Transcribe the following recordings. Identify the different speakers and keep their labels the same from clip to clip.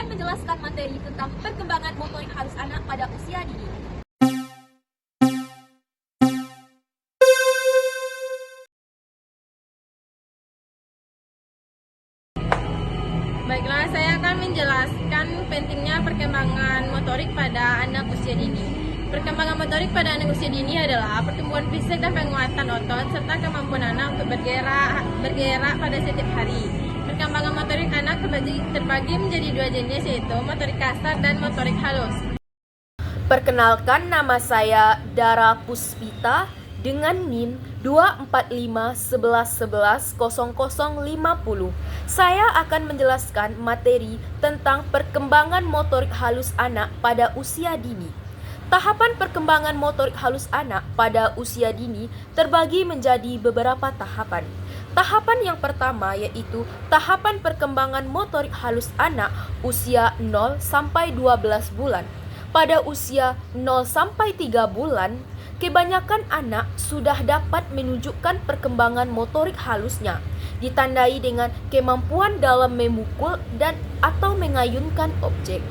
Speaker 1: akan menjelaskan materi tentang perkembangan motorik halus anak pada usia dini.
Speaker 2: Baiklah, saya akan menjelaskan pentingnya perkembangan motorik pada anak usia dini. Perkembangan motorik pada anak usia dini adalah pertumbuhan fisik dan penguatan otot serta kemampuan anak untuk bergerak pada setiap hari. Perkembangan motorik anak terbagi menjadi dua jenis, yaitu motorik kasar dan motorik halus.
Speaker 3: Perkenalkan, nama saya Dara Puspita dengan NIM 24511110050. Saya akan menjelaskan materi tentang perkembangan motorik halus anak pada usia dini. Tahapan perkembangan motorik halus anak pada usia dini terbagi menjadi beberapa tahapan. Tahapan yang pertama yaitu tahapan perkembangan motorik halus anak usia 0 sampai 12 bulan. Pada usia 0 sampai 3 bulan, kebanyakan anak sudah dapat menunjukkan perkembangan motorik halusnya, ditandai dengan kemampuan dalam memukul dan atau mengayunkan objek.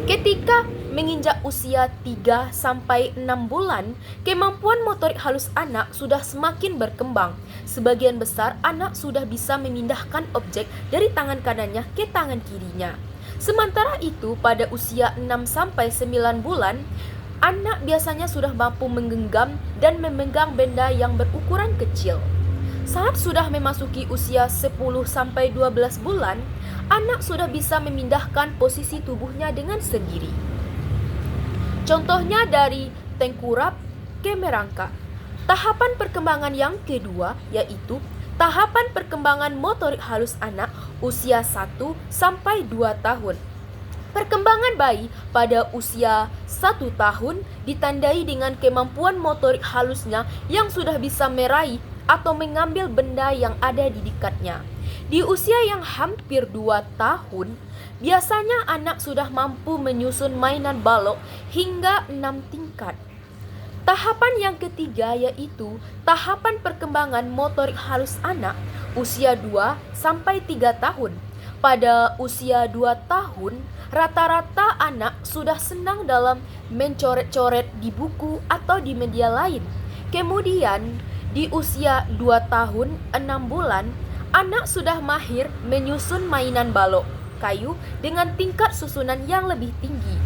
Speaker 3: Ketika menginjak usia 3 sampai 6 bulan, kemampuan motorik halus anak sudah semakin berkembang. Sebagian besar anak sudah bisa memindahkan objek dari tangan kanannya ke tangan kirinya. Sementara itu, pada usia 6 sampai 9 bulan, anak biasanya sudah mampu menggenggam dan memegang benda yang berukuran kecil. Saat sudah memasuki usia 10 sampai 12 bulan, anak sudah bisa memindahkan posisi tubuhnya dengan sendiri. Contohnya dari tengkurap ke merangkak. Tahapan perkembangan yang kedua yaitu tahapan perkembangan motorik halus anak usia 1 sampai 2 tahun. Perkembangan bayi pada usia 1 tahun ditandai dengan kemampuan motorik halusnya yang sudah bisa meraih atau mengambil benda yang ada di dekatnya. Di usia yang hampir 2 tahun, biasanya anak sudah mampu menyusun mainan balok hingga 6 tingkat. Tahapan yang ketiga yaitu tahapan perkembangan motorik halus anak usia 2 sampai 3 tahun. Pada usia 2 tahun, rata-rata anak sudah senang dalam mencoret-coret di buku atau di media lain. Kemudian, di usia 2 tahun 6 bulan, anak sudah mahir menyusun mainan balok kayu dengan tingkat susunan yang lebih tinggi.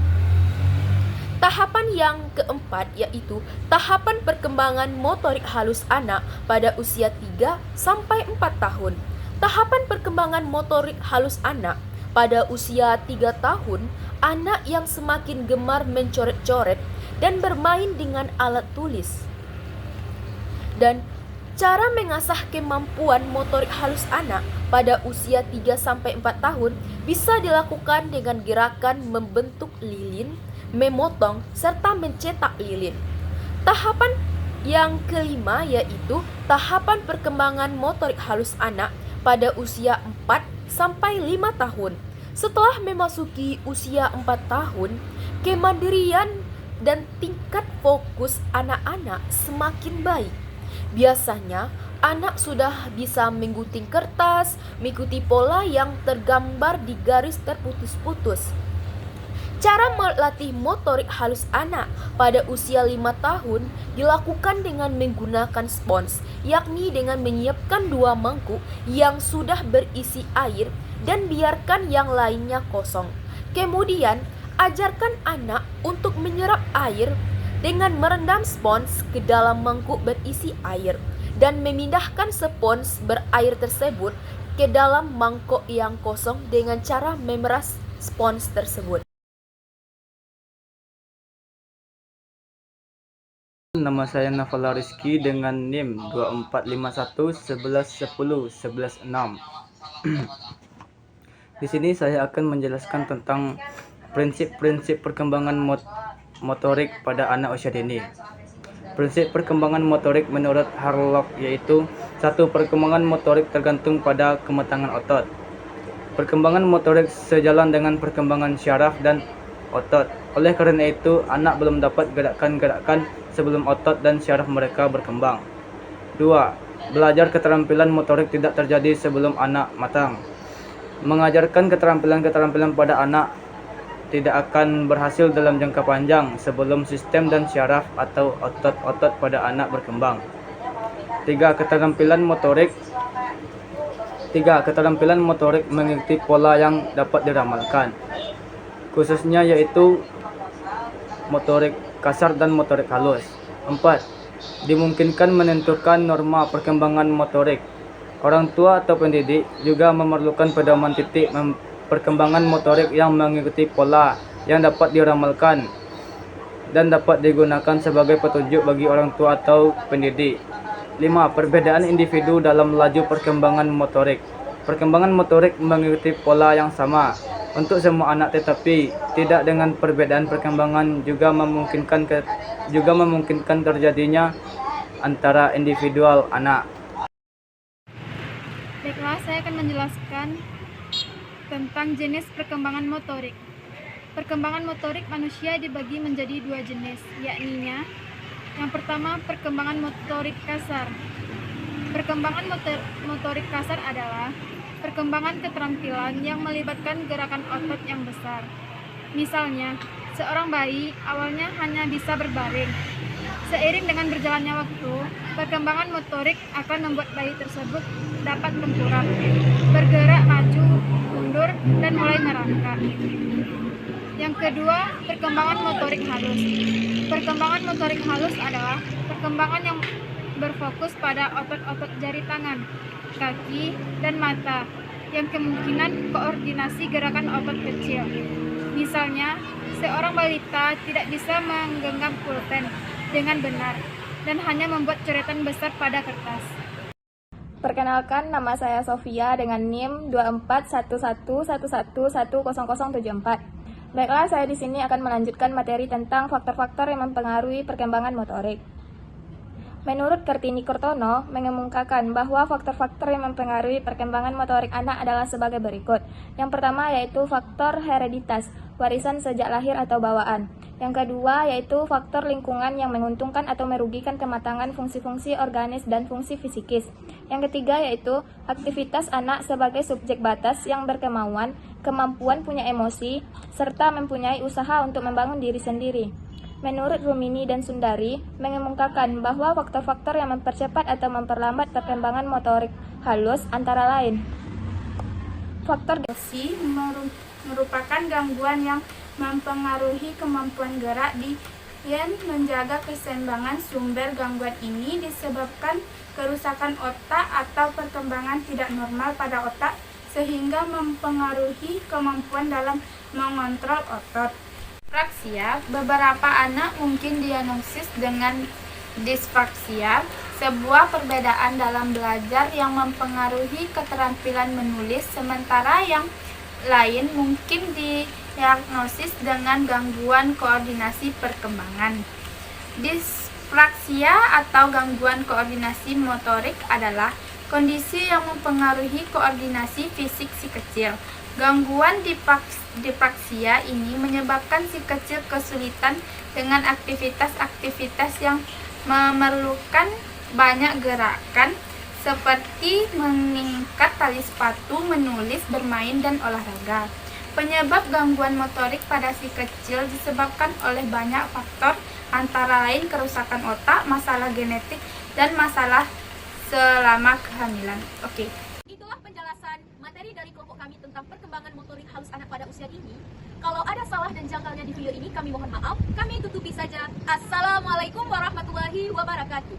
Speaker 3: Tahapan yang keempat yaitu tahapan perkembangan motorik halus anak pada usia 3 sampai 4 tahun. Tahapan perkembangan motorik halus anak pada usia 3 tahun, anak yang semakin gemar mencoret-coret dan bermain dengan alat tulis. Dan cara mengasah kemampuan motorik halus anak pada usia 3 sampai 4 tahun bisa dilakukan dengan gerakan membentuk lilin, memotong, serta mencetak lilin. Tahapan yang kelima yaitu tahapan perkembangan motorik halus anak pada usia 4 sampai 5 tahun. Setelah memasuki usia 4 tahun, kemandirian dan tingkat fokus anak-anak semakin baik. Biasanya, anak sudah bisa menggunting kertas, mengikuti pola yang tergambar di garis terputus-putus. Cara melatih motorik halus anak pada usia 5 tahun dilakukan dengan menggunakan spons, yakni dengan menyiapkan 2 mangkuk yang sudah berisi air dan biarkan yang lainnya kosong. Kemudian, ajarkan anak untuk menyerap air dengan merendam spons ke dalam mangkuk berisi air dan memindahkan spons berair tersebut ke dalam mangkuk yang kosong dengan cara memeras spons tersebut.
Speaker 4: Nama saya Nafala Rizky dengan NIM 245111101106. Di sini saya akan menjelaskan tentang prinsip-prinsip perkembangan motorik pada anak usia dini. Prinsip perkembangan motorik menurut Harlock yaitu 1. Perkembangan motorik tergantung pada kematangan otot. Perkembangan motorik sejalan dengan perkembangan syaraf dan otot. Oleh karena itu, anak belum dapat gerakan-gerakan sebelum otot dan syaraf mereka berkembang. 2. Belajar keterampilan motorik tidak terjadi sebelum anak matang. Mengajarkan keterampilan-keterampilan pada anak tidak akan berhasil dalam jangka panjang sebelum sistem dan syaraf atau otot-otot pada anak berkembang. 3. Keterampilan motorik mengikuti pola yang dapat diramalkan, khususnya yaitu motorik kasar dan motorik halus. 4. Dimungkinkan menentukan norma perkembangan motorik. Orang tua atau pendidik juga memerlukan pedoman titik perkembangan motorik yang mengikuti pola yang dapat diramalkan dan dapat digunakan sebagai petunjuk bagi orang tua atau pendidik. 5. Perbedaan individu dalam laju perkembangan motorik. Perkembangan motorik mengikuti pola yang sama untuk semua anak, tetapi tidak dengan perbedaan perkembangan juga memungkinkan terjadinya antara individual anak.
Speaker 5: Baiklah, saya akan menjelaskan tentang jenis perkembangan motorik. Perkembangan motorik manusia dibagi menjadi 2 jenis, yakni yang pertama perkembangan motorik kasar. Perkembangan motorik kasar adalah perkembangan keterampilan yang melibatkan gerakan otot yang besar. Misalnya, seorang bayi awalnya hanya bisa berbaring. Seiring dengan berjalannya waktu, perkembangan motorik akan membuat bayi tersebut dapat tengkurap, bergerak maju, mundur, dan mulai merangkak. Yang kedua, perkembangan motorik halus. Perkembangan motorik halus adalah perkembangan yang berfokus pada otot-otot jari tangan, kaki, dan mata, yang kemungkinan koordinasi gerakan otot kecil. Misalnya, seorang balita tidak bisa menggenggam pulpen dengan benar dan hanya membuat coretan besar pada kertas.
Speaker 2: Perkenalkan, nama saya Sofia dengan NIM 241111100074. Baiklah, saya di sini akan melanjutkan materi tentang faktor-faktor yang mempengaruhi perkembangan motorik. Menurut Kartini Kurtono, mengemukakan bahwa faktor-faktor yang mempengaruhi perkembangan motorik anak adalah sebagai berikut. Yang pertama yaitu faktor hereditas, warisan sejak lahir atau bawaan. Yang kedua yaitu faktor lingkungan yang menguntungkan atau merugikan kematangan fungsi-fungsi organis dan fungsi fisikis. Yang ketiga yaitu aktivitas anak sebagai subjek batas yang berkemauan, kemampuan punya emosi, serta mempunyai usaha untuk membangun diri sendiri. Menurut Rumini dan Sundari, mengemukakan bahwa faktor-faktor yang mempercepat atau memperlambat perkembangan motorik halus antara lain. Faktor emosi merupakan gangguan yang mempengaruhi kemampuan gerak dan menjaga keseimbangan. Sumber gangguan ini disebabkan kerusakan otak atau perkembangan tidak normal pada otak sehingga mempengaruhi kemampuan dalam mengontrol otot. Dispraksia, beberapa anak mungkin diagnosis dengan dispraksia, sebuah perbedaan dalam belajar yang mempengaruhi keterampilan menulis, sementara yang lain mungkin diagnosis dengan gangguan koordinasi perkembangan. Dispraksia atau gangguan koordinasi motorik adalah kondisi yang mempengaruhi koordinasi fisik si kecil. Gangguan dipraksia ini menyebabkan si kecil kesulitan dengan aktivitas-aktivitas yang memerlukan banyak gerakan seperti mengikat tali sepatu, menulis, bermain, dan olahraga. Penyebab gangguan motorik pada si kecil disebabkan oleh banyak faktor, antara lain kerusakan otak, masalah genetik, dan masalah selama kehamilan. Oke.
Speaker 1: Itulah penjelasan materi dari kelompok kami tentang perkembangan motorik halus anak pada usia dini. Kalau ada salah dan janggalnya di video ini, kami mohon maaf. Kami tutupi saja. Assalamualaikum warahmatullahi wabarakatuh.